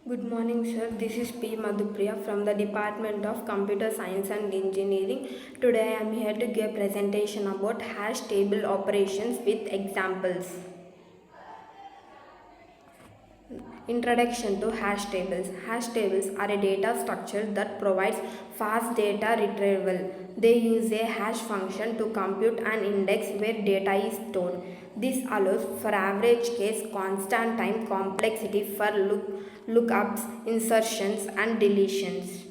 Good morning, sir. This is P. Madhupriya from the Department of Computer Science and Engineering. Today I am here to give a presentation about hash table operations with examples. Introduction to hash tables. Hash tables are a data structure that provides fast data retrieval. They use a hash function to compute an index where data is stored. This allows for average case constant time complexity for lookups, insertions and deletions.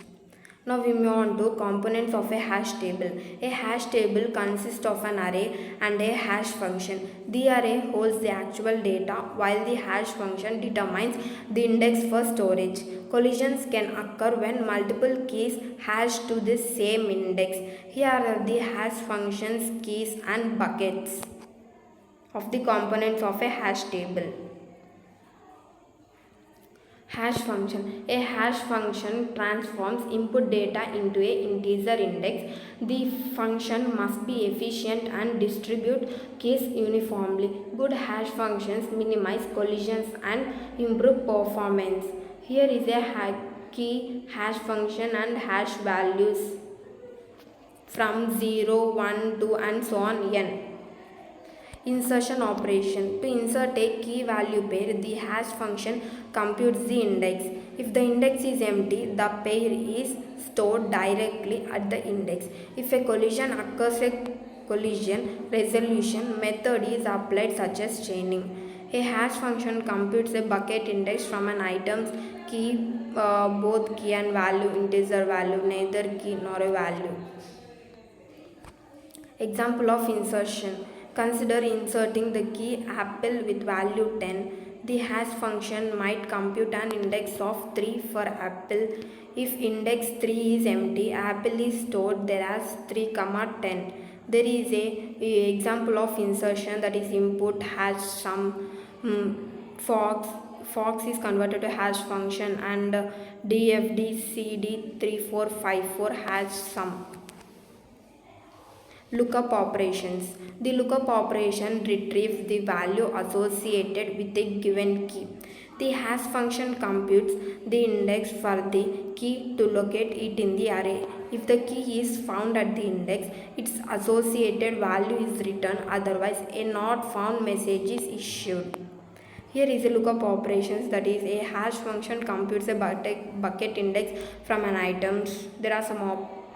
Now we move on to components of a hash table. A hash table consists of an array and a hash function. The array holds the actual data while the hash function determines the index for storage. Collisions can occur when multiple keys hash to the same index. Here are the hash functions, keys and buckets of the components of a hash table. Hash function. A hash function transforms input data into an integer index. The function must be efficient and distribute keys uniformly. Good hash functions minimize collisions and improve performance. Here is a key hash function and hash values from 0, 1, 2 and so on n. Insertion operation. To insert a key value pair, the hash function computes the index. If the index is empty, the pair is stored directly at the index. If a collision occurs, a collision resolution method is applied such as chaining. A hash function computes a bucket index from an item's key, both key and value, integer value, neither key nor a value. Example of insertion. Consider inserting the key apple with value 10. The hash function might compute an index of 3 for apple. If index 3 is empty, apple is stored there as 3, 10. There is a example of insertion, that is input hash sum. Fox is converted to hash function and DFD CD3454 hash sum. Lookup operations. The lookup operation retrieves the value associated with a given key. The hash function computes the index for the key to locate it in the array. If the key is found at the index, its associated value is returned, otherwise a not found message is issued. Here is a lookup operations, that is a hash function computes a bucket index from an item. There are some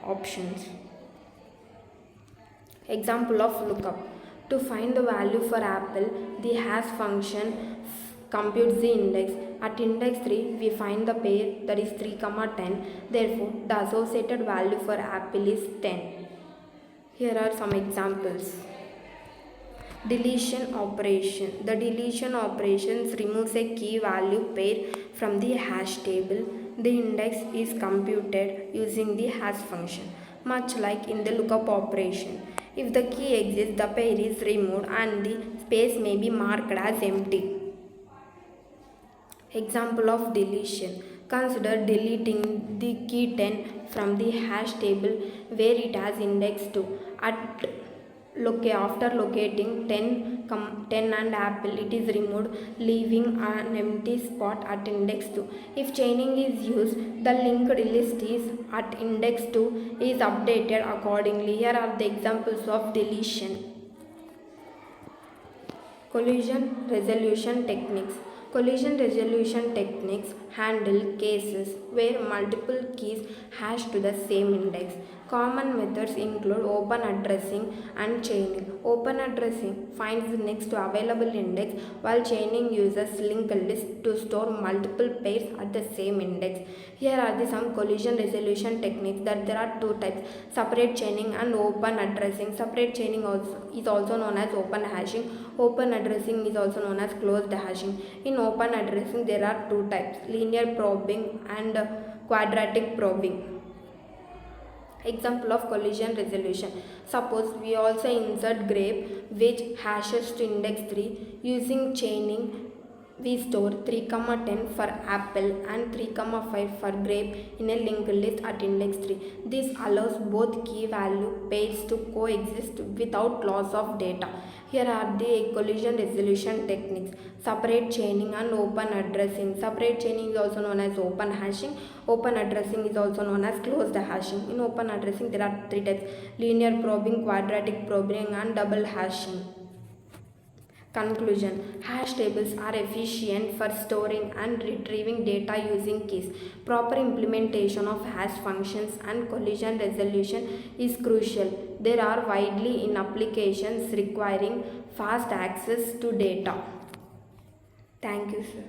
options. Example of lookup. To find the value for apple, the hash function computes the index. At index 3, we find the pair, that is 3, 10. Therefore, the associated value for apple is 10. Here are some examples. Deletion operation. The deletion operations removes a key value pair from the hash table. The index is computed using the hash function, much like in the lookup operation. If the key exists, the pair is removed and the space may be marked as empty. Example of deletion. Consider deleting the key 10 from the hash table where it has index 2. After locating 10 and apple, it is removed, leaving an empty spot at index 2. If chaining is used, the linked list is at index 2 is updated accordingly. Here are the examples of deletion. Collision resolution techniques. Collision resolution techniques handle cases where multiple keys hash to the same index. Common methods include open addressing and chaining. Open addressing finds the next available index, while chaining uses linked list to store multiple pairs at the same index. Here are some collision resolution techniques, that there are two types: separate chaining and open addressing. Separate chaining is also known as open hashing. Open addressing is also known as closed hashing. In open addressing, there are two types: linear probing and quadratic probing. Example of collision resolution. Suppose we also insert grape which hashes to index 3. Using chaining, We store 3,10 for apple and 3,5 for grape in a linked list at index 3. This allows both key value pairs to coexist without loss of data. Here are the collision resolution techniques: separate chaining and open addressing. Separate chaining is also known as open hashing. Open addressing is also known as closed hashing. In open addressing, there are three types: linear probing, quadratic probing, and double hashing. Conclusion: hash tables are efficient for storing and retrieving data using keys. Proper implementation of hash functions and collision resolution is crucial. They are widely in applications requiring fast access to data. Thank you, sir.